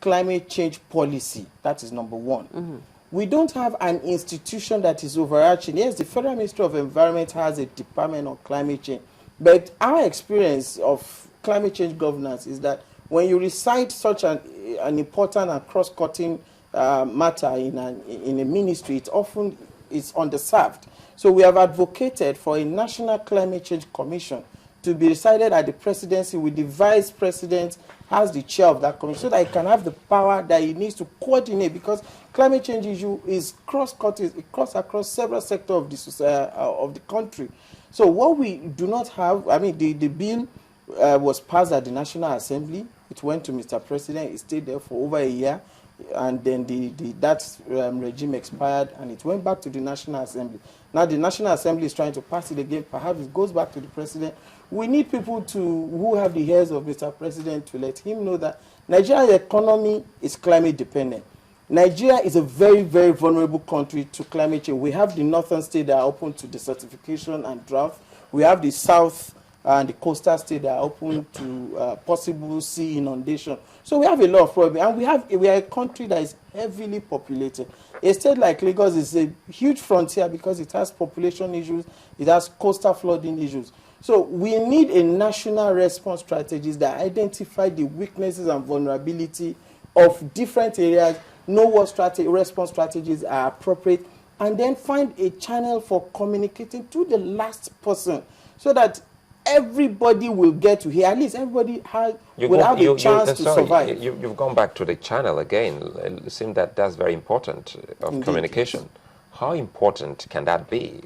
climate change policy. That is number one. We don't have an institution that is overarching. Yes, the Federal Ministry of Environment has a department on climate change, but our experience of climate change governance is that when you recite such an important and cross-cutting matter in a ministry, it often is underserved. So we have advocated for a National Climate Change Commission to be decided at the presidency, with the vice president as the chair of that commission, so that it can have the power that it needs to coordinate, because climate change issue is cross-cutting, it crosses across several sectors of the society, of the country. So what we do not have, I mean, the bill was passed at the National Assembly. It went to Mr. President. It stayed there for over a year, and then that regime expired, and it went back to the National Assembly. Now the National Assembly is trying to pass it again. Perhaps it goes back to the President. We need people who have the ears of Mr. President to let him know that Nigeria's economy is climate dependent. Nigeria is a very, very vulnerable country to climate change. We have the northern states that are open to desertification and drought. We have the south and the coastal states that are open to possible sea inundation. So we have a lot of problems, and we are a country that is heavily populated. A state like Lagos is a huge frontier because it has population issues, it has coastal flooding issues. So we need a national response strategies that identify the weaknesses and vulnerability of different areas, know what response strategies are appropriate, and then find a channel for communicating to the last person, so that everybody will get to hear. At least everybody will have a chance to survive. You've gone back to the channel again. It seems that that's very important of Indeed. Communication. How important can that be?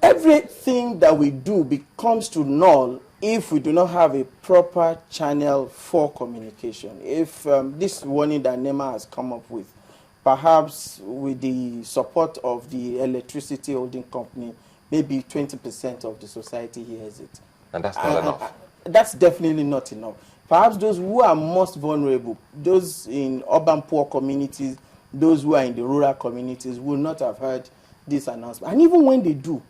Everything that we do becomes to null if we do not have a proper channel for communication. If this warning that NEMA has come up with, perhaps with the support of the electricity holding company, maybe 20% of the society hears it. And that's not enough. That's definitely not enough. Perhaps those who are most vulnerable, those in urban poor communities, those who are in the rural communities, will not have heard this announcement. And even when they do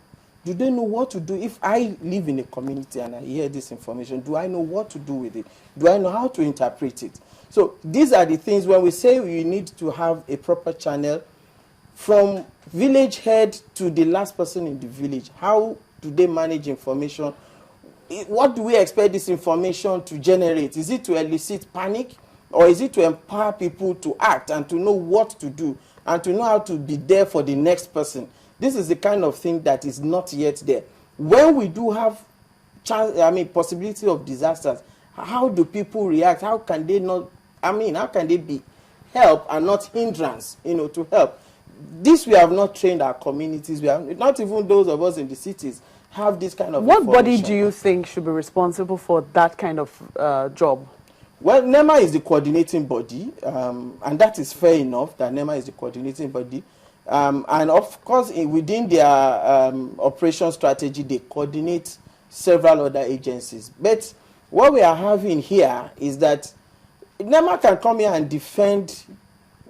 they know what to do? If I live in a community and I hear this information, do I know what to do with it? Do I know how to interpret it? So these are the things when we say we need to have a proper channel from village head to the last person in the village. How do they manage information? What do we expect this information to generate? Is it to elicit panic, or is it to empower people to act and to know what to do and to know how to be there for the next person? This is the kind of thing that is not yet there. When we do have possibility of disasters, how do people react? How can they not, how can they be help and not hindrance, to help? This we have not trained our communities. We have not even those of us in the cities have this kind of What body do you think should be responsible for that kind of job? Well, NEMA is the coordinating body, and that is fair enough that NEMA is the coordinating body. And of course, within their operation strategy, they coordinate several other agencies. But what we are having here is that NEMA can come here and defend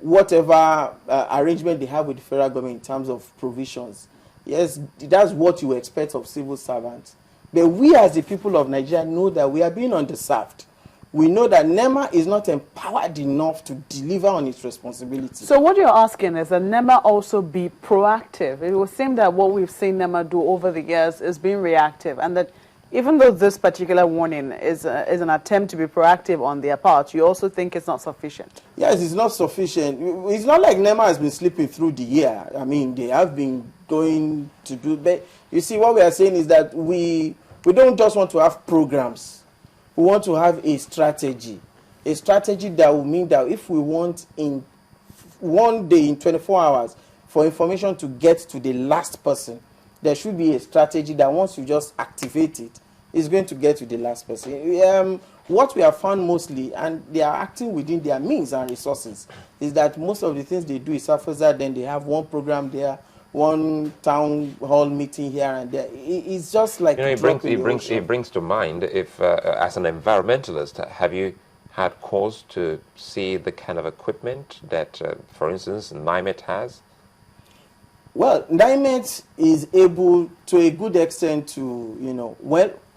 whatever arrangement they have with the federal government in terms of provisions. Yes, that's what you expect of civil servants. But we as the people of Nigeria know that we are being underserved. We know that NEMA is not empowered enough to deliver on its responsibility. So what you're asking is that NEMA also be proactive. It would seem that what we've seen NEMA do over the years is being reactive, and that even though this particular warning is an attempt to be proactive on their part, you also think it's not sufficient? Yes, it's not sufficient. It's not like NEMA has been sleeping through the year. They have been going to do, but you see, what we are saying is that we don't just want to have programs. We want to have a strategy that will mean that if we want in one day, in 24 hours, for information to get to the last person, there should be a strategy that once you just activate it, it's going to get to the last person. What we have found mostly, and they are acting within their means and resources, is that most of the things they do is surface that, then they have one program there, one town hall meeting here and there. It's just like it brings to mind, if as an environmentalist, have you had cause to see the kind of equipment that, for instance, NIMET has? Well, NIMET is able to a good extent to,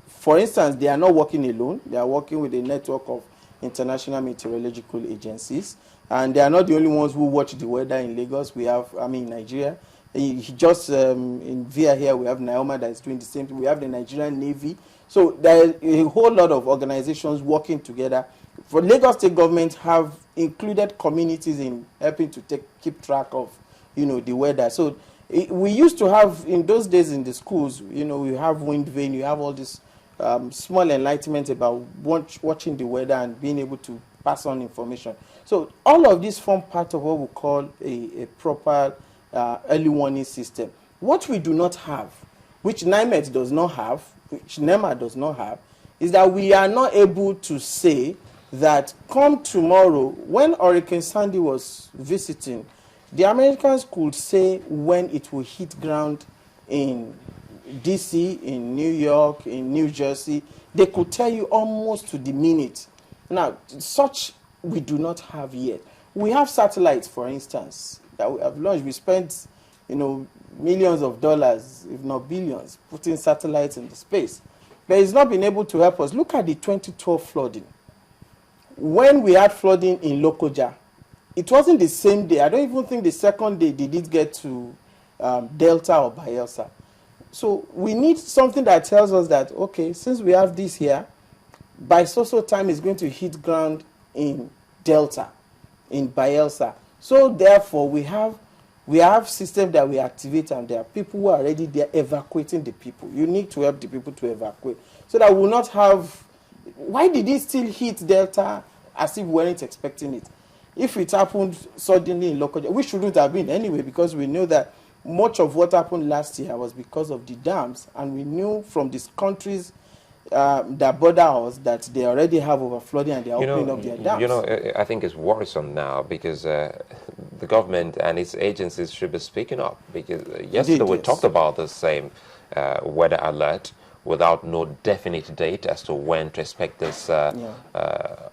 for instance, they are not working alone. They are working with a network of international meteorological agencies. And they are not the only ones who watch the weather in Lagos. We have, Nigeria. Just in VIA here, we have Naoma that is doing the same thing. We have the Nigerian Navy. So there are a whole lot of organizations working together. For Lagos State government have included communities in helping to keep track of, the weather. So we used to have, in those days in the schools, we have wind vane, you have all this small enlightenment about watching the weather and being able to pass on information. So all of these form part of what we call a proper early warning system. What we do not have, which NIMET does not have, which NEMA does not have, is that we are not able to say that come tomorrow, when Hurricane Sandy was visiting, the Americans could say when it will hit ground in DC, in New York, in New Jersey. They could tell you almost to the minute. Now, such we do not have yet. We have satellites, for instance, that we have launched. We spent, millions of dollars, if not billions, putting satellites in the space. But it's not been able to help us. Look at the 2012 flooding. When we had flooding in Lokoja, it wasn't the same day. I don't even think the second day they did get to Delta or Bayelsa. So we need something that tells us that, okay, since we have this here, by so time it's going to hit ground in Delta, in Bayelsa. So therefore we have systems that we activate, and there are people who are already there evacuating the people. You need to help the people to evacuate so that we will not have. Why did it still hit Delta as if we weren't expecting it? If it happened suddenly in Lokoja, we shouldn't have been anyway, because we knew that much of what happened last year was because of the dams, and we knew from these countries that border us that they already have overflooding and they are opening up their dams. I think it's worrisome now because the government and its agencies should be speaking up, because yesterday we talked about the same weather alert without no definite date as to when to expect this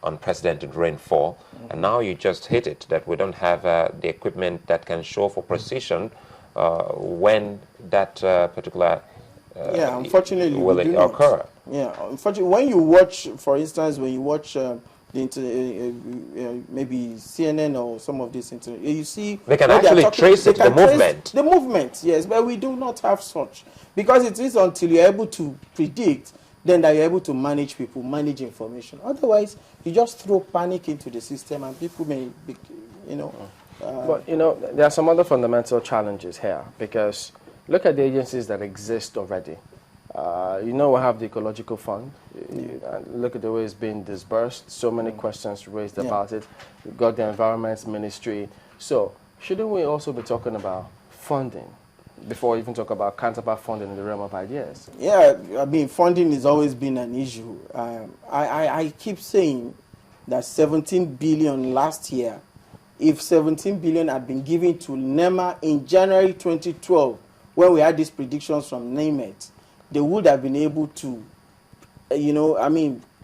unprecedented rainfall. And now you just hit it, that we don't have the equipment that can show for precision when that particular unfortunately, will it occur. Yeah, unfortunately, when you watch, for instance, when you watch maybe CNN or some of this internet, you see they can actually trace it, the movement. The movement, yes, but we do not have such, because it is until you're able to predict then that you're able to manage people, manage information. Otherwise, you just throw panic into the system, and people may be, but there are some other fundamental challenges here, because look at the agencies that exist already. We have the Ecological Fund. Look at the way it's being disbursed. So many questions raised about it. We've got the Environment Ministry. So shouldn't we also be talking about funding before we even talk about counterpart funding in the realm of ideas? Yeah, funding has always been an issue. I keep saying that 17 billion last year, if 17 billion had been given to NEMA in January 2012, when we had these predictions from NIMET, they would have been able to,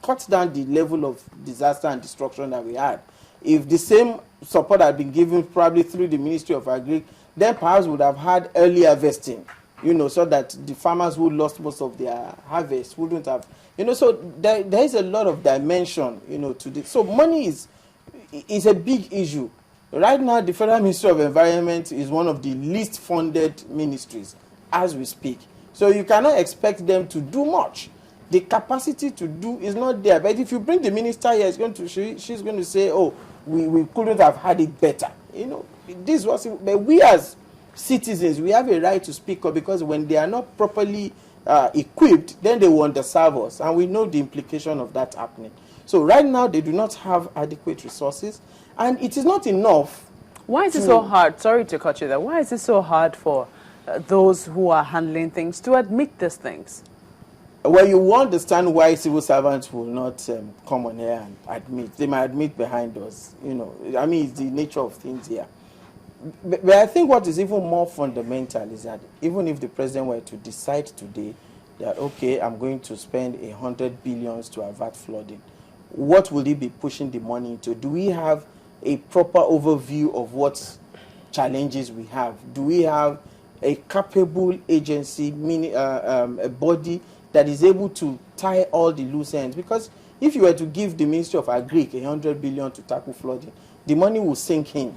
cut down the level of disaster and destruction that we had. If the same support had been given probably through the Ministry of Agri, then perhaps we would have had early harvesting, so that the farmers who lost most of their harvest wouldn't have, so there is a lot of dimension, to this. So money is a big issue. Right now, the Federal Ministry of Environment is one of the least funded ministries as we speak. So you cannot expect them to do much. The capacity to do is not there. But if you bring the minister here, she's going to say, oh, we couldn't have had it better. But we as citizens, we have a right to speak up, because when they are not properly equipped, then they will underserve us. And we know the implication of that happening. So right now, they do not have adequate resources. And it is not enough. Why is it so hard? Sorry to cut you there. Why is it so hard for those who are handling things to admit these things? Well, you will understand why civil servants will not come on here and admit. They might admit behind us. It's the nature of things here. But I think what is even more fundamental is that even if the president were to decide today that, okay, I'm going to spend 100 billion to avert flooding, what will he be pushing the money into? Do we have a proper overview of what challenges we have? Do we have a capable agency, a body that is able to tie all the loose ends? Because If you were to give the Ministry of Agric 100 billion to tackle flooding, the money will sink in.